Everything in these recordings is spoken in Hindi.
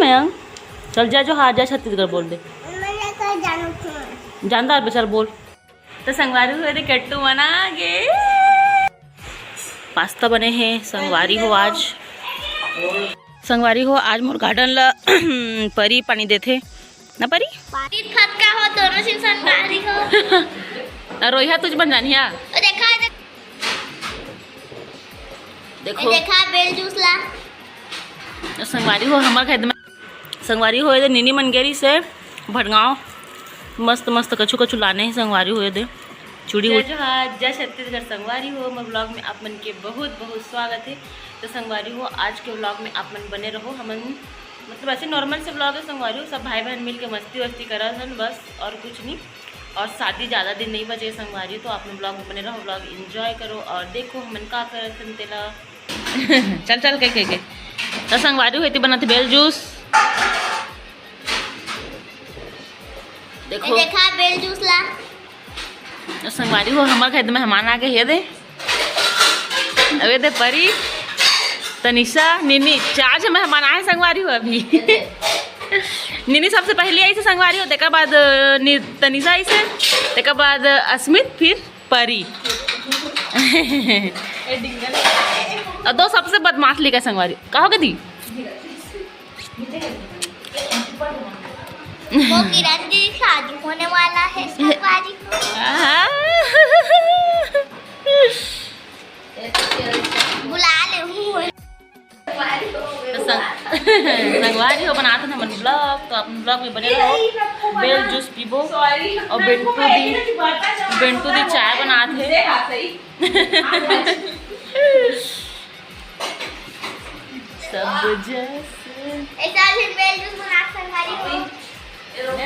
मयंक? चल जा, जो हार जा छत्तीसगढ़ बोल दे। जानदार पे चल बोल। तो संगवारी हुए थे कट्टू बना के पास्ता बने हैं। संगवारी हो आज मोर गार्डन ला परी पानी देथे ना परी फटका हो दोनों सिंह संगवारी हो रोहिया तुझ बन जानिया देखो बेल जूस ला संगवारी हो हमार खेत में संगवारी हुए दे नीनी मनगेरी से भटगांव मस्त मस्त कछु कछु लाने हैं। संगवारी हुए दे चूड़ी जय छत्तीसगढ़ संगवारी हो मोर ब्लॉग में आप मन के बहुत बहुत स्वागत है। तो संगवारी हो आज के ब्लॉग में आप मन बने रहो। हमन मतलब ऐसे नॉर्मल से ब्लॉग है। संगवारी हो सब भाई बहन मिल के मस्ती वस्ती करा हन बस और कुछ नहीं। और शादी ज़्यादा दिन नहीं बचे संगवारी तो आप मन ब्लॉग में बने रहो, ब्लॉग एंजॉय करो और देखो हमन का करथन तेला चल चल के तो संगवारी हुई थी बनाते बेल जूस देखो बेल जूस ला संगवारी हो हमारे खेत में मेहमान आ गए ये दे अबे दे परी तनिषा नीनी चार जो मेहमान आए संगवारी हो अभी नीनी सबसे पहले आई से संगवारी हो तेका बाद तनिषा आई से तेका बाद अस्मित फिर परी और दो सबसे बदमाश लिखा संगवारी कहोगे दी वो किरण की शादी होने वाला है संगवारी को बुला ले संगवारी हो बनाते हैं मन ब्लॉग तो अपन ब्लॉग में बने रहो। बेल जूस पीबो और बेंटू दी चाय बनाते सब ऐसा भी बेल जूस बना संगवारी को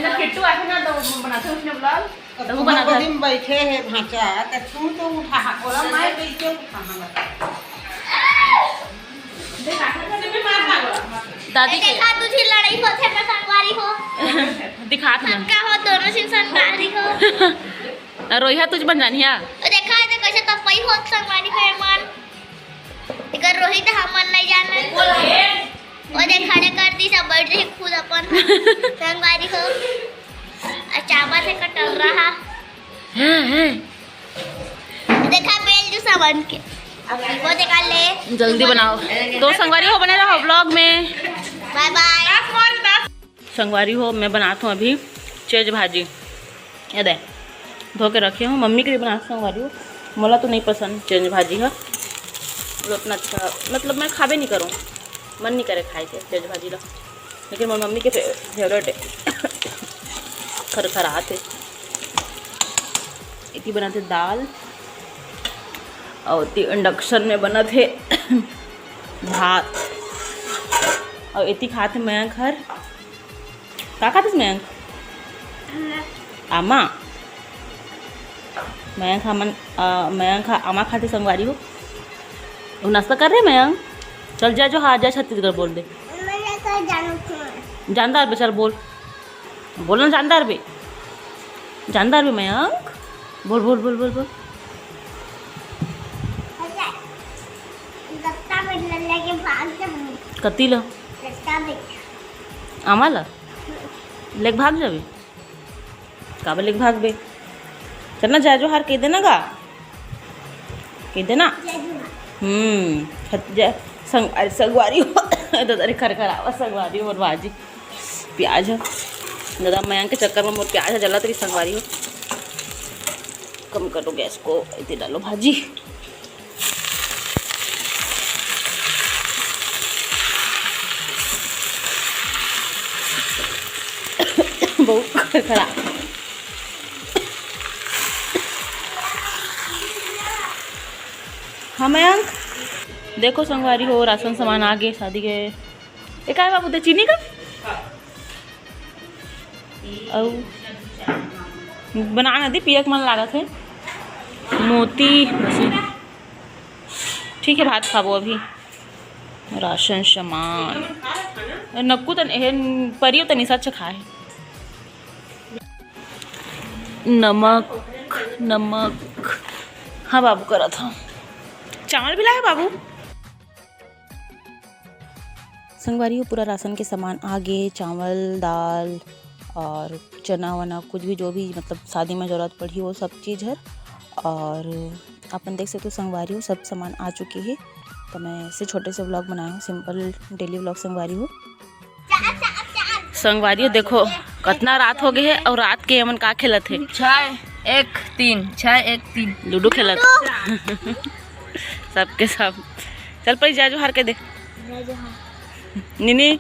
ना किट्टू आके ना तो बनाते उसने ब्लॉग तो वो बनाता दिन बैठे है भांचा तो तू तो उठा बोला मैं बैठे उठा दादी के देखा तुझे लड़ाई होते में संगवारी हो दिखात में फटका हो दोनों सिंह संगवारी हो रोहिया तुझ बन जानिया देखा है कैसे तपई हो संगवारी को मन इकर रोहित हमन नहीं जाना वो देख खड़े कर दी सब बैठ रही खुद अपन संगवारी हो चावल से कटल रहा देखा बेल जो सावन के वो देखा ले जल्दी बनाओ तो संगवारी हो बने रहो ब्लॉग में बाय बाय संगवारी हो मैं बनाता हूँ अभी चेज भाजी ये दे धो के रखी हूँ मम्मी के लिए बनाती हूँ संगवारी हो मला तो नहीं पसंद चेज भाजी है वो अपना अच्छा मतलब मैं खाबे नहीं करूँ मन नहीं करे खाए के चेज भाजी ला लेकिन मेरी मम्मी के फेवरेट है खरखराते इतनी बनाते दाल और इंडक्शन में बना थे भात और इतनी खाते मयंक घर का खाते मयंक आमा मयंक आमा खाते संगवारी हो वो नाश्ता कर रहे मयंक चल जा जो हार जा छत्तीसगढ़ बोल दे जानदार पे चल बोल बोलना जानदार पे मयंक बोल बोल बोल बोल बोल कती लो आम्हाला लेक भाग जावे काबे लेक भाग बे चलना जा जो हार कह देना गा कह देना संगवारी हो दादा खरखरावा संगवारी हो और भाजी प्याज है दादा मयंक के चक्कर में मोर प्याज है जला तेरी संगवारी हो कम करो गैस को इतनी डालो भाजी बहुत खराब हाँ मयंक देखो संगवारी हो राशन सामान आ गए शादी के एक आए बाबू चीनी का और बनाना दी पियक मन लागत है मोती ठीक है भात खाबो अभी राशन सामान नक्कू तन परियो तनिषा अच्छा खाए नमक हाँ बाबू करा था चावल भी लाया बाबू संगवारी हो पूरा राशन के सामान आगे, चावल दाल और चना वना कुछ भी जो भी मतलब शादी में ज़रूरत पड़ी वो सब चीज़ है। और अपन देख सकते हो संगवारी हो सब सामान आ चुके हैं। तो मैं ऐसे छोटे से व्लॉग बनाया हूँ, सिंपल डेली व्लॉग संगवारी हो। संगवारी हो देखो कितना रात हो गए है और रात के हमन का खेलत है 6-1-3 लूडो खेलत सबके सब। चल पर जा जो हार के दे नीनी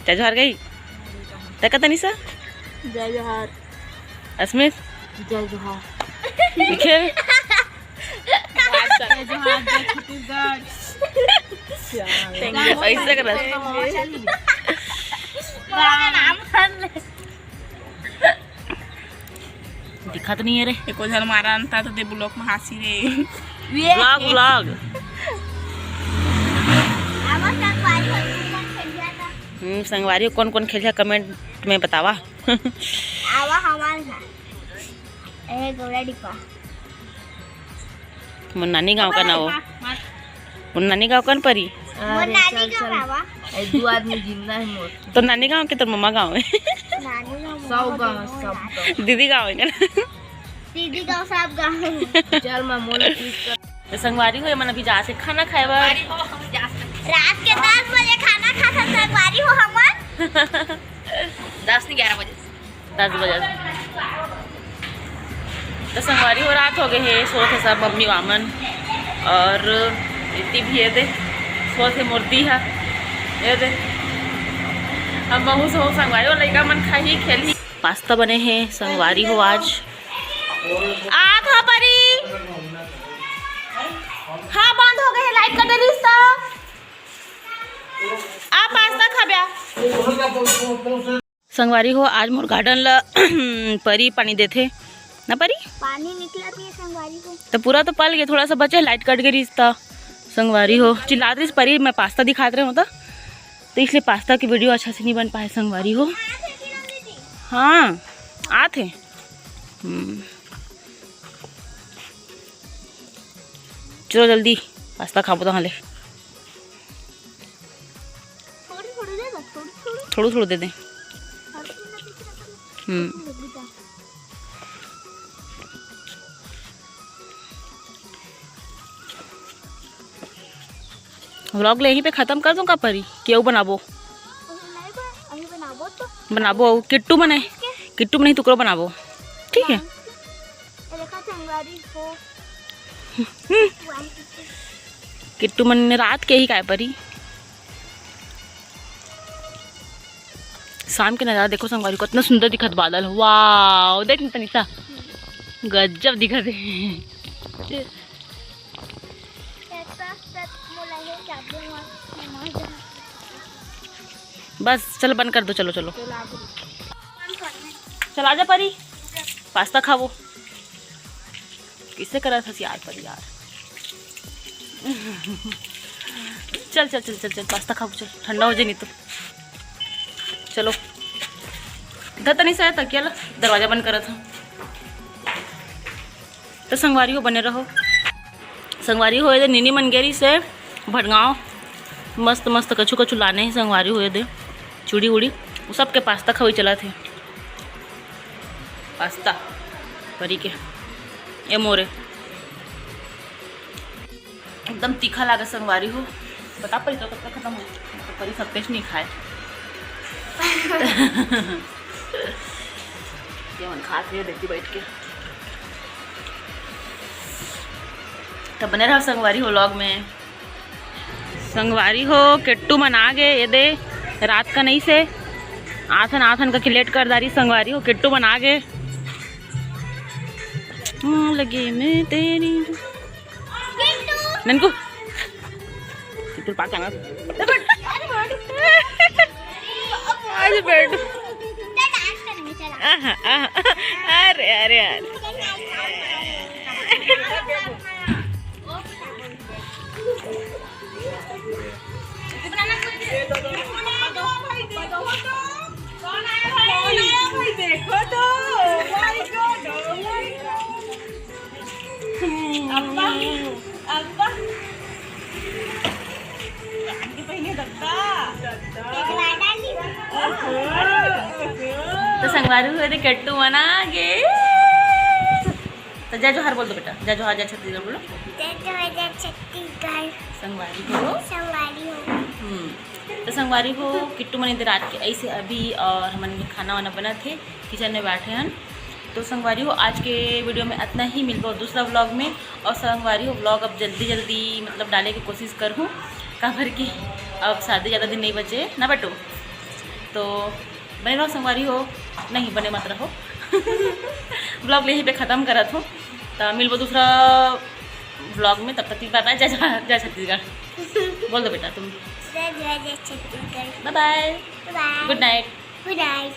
जा जो हार गई तक तनिसा जय जोहार। अस्मित जय जोहार। खेल ऐसे कर दिखा तो नहीं है रे एको झन मारा था तो दे ब्लॉक में हासी रे व्लॉग व्लॉग। संगवारी कौन कौन खेल कमेंट में बतावा। आवा हमारे ए गौड़ा डिपा मुन्नानी गांव का ना हो मुन्नानी गांव कौन परी नानी का आवा दो आदमी जिंदा है मोर तो नानी गांव के तो मम्मा गांव है नानी का सब गांव सब दीदी गांव है दीदी का सब गांव चल मैं मोल तो संगवारी हो मन अभी जा से खाना खाएबा रात के 10 बजे खाना खाता संगवारी हो हमन 10-11 बजे 10 बजे। तो संगवारी हो रात हो गए है सोच है सब मम्मी वामन और इतनी भी है दे सोच है मूर्ति है ये दे हम बहु सो संगवारी हो लड़का मन खाही खेली। पास्ता बने हैं संगवारी हो आज आ था परी हाँ बंद हो गए लाइट का रिश्ता आ पास्ता खा ब्या। संगवारी हो आज मोर गार्डन ला परी पानी देथे ना परी पानी निकला भी संगवारी को तो पूरा तो पल गया थोड़ा सा बचे लाइट कट गई रिश्ता। संगवारी हो चिल्ला रही परी मैं पास्ता दिखाते रहे होता तो इसलिए पास्ता की वीडियो अच्छा से नहीं बन पाए संगवारी हो। हाँ आते चलो जल्दी पास्ता खाओ तो हाँ ले थोड़ा थोड़ा दे दें। व्लॉग यहीं पे ख़त्म कर दूँ का परी क्यों बनाबो बनाबो किट्टू बनाए किट्टू में नहीं टुकड़ो बनाबो ठीक है। किट्टू मन रात के ही काय परी शाम के नज़ारा देखो संगवारी को इतना सुंदर दिखत बादल वाह देख तनिषा गजब दिखत है। बस चल बंद कर दो चलो चलो चल आजा परी पास्ता खाओ किससे करा था यार परी यार चल चल चल चल चल पास्ता खाओ चल ठंडा हो जाए नहीं तो चलो इधर तो नहीं सही तकिया ला दरवाजा बंद करा था। तो संगवारी हो बने रहो संगवारी हो दे नीनी मनगेरी से भटगांव मस्त मस्त कछु कछु लाने ही संगवारी हुए दे चूड़ी उड़ी वो सब के पास्ता खाई चला थे पास्ता परी के ये मोरे एकदम तीखा लागे संगवारी हो बता परी तो कब तक खत्म हो तो परी सब कुछ नहीं खाए ये मन खाते हैं देखती बैठ के। तो बने रहो संगवारी हो व्लॉग में। संगवारी हो किट्टू मना गए ये दे रात का नहीं से आथन आथन का लेट कर दारी संगवारी हो किट्टू बना गए लगे मैं तेरी ननको किट्टू पाका ना आज बैठ अरे अरे अरे देखो तो अब्बा अब्बा पहले दत्ता संगवारी हुए थे कट्टू मना के। तो जय जोहार बोल दो बेटा, जय जोहार, जय छत्तीसगढ़ बोलो। छत्तीसगढ़ संगवारी हो। संगवारी हो। तो संगवारी हो किट्टू मनी थे रात के ऐसे अभी, और हमन खाना वाना बना थे, किचन में बैठे हैं। तो संगवारी हो आज के वीडियो में इतना ही, मिलकर दूसरा व्लॉग में। और संगवारी हो व्लॉग अब जल्दी जल्दी मतलब डालने की कोशिश करूँ, काबर की अब शादी ज़्यादा दिन नहीं बचे ना बटो। तो बने रहो संगवारी हो, नहीं बने मत रहो। ब्लॉग यहीं पे ख़त्म करत हूँ। तो मिलबो दूसरा व्लॉग में, तब तक बाय बाय, जय छत्तीसगढ़ बोल दो बेटा तुम। जय Chhattisgarh. Bye bye, bye. Good night. Good night.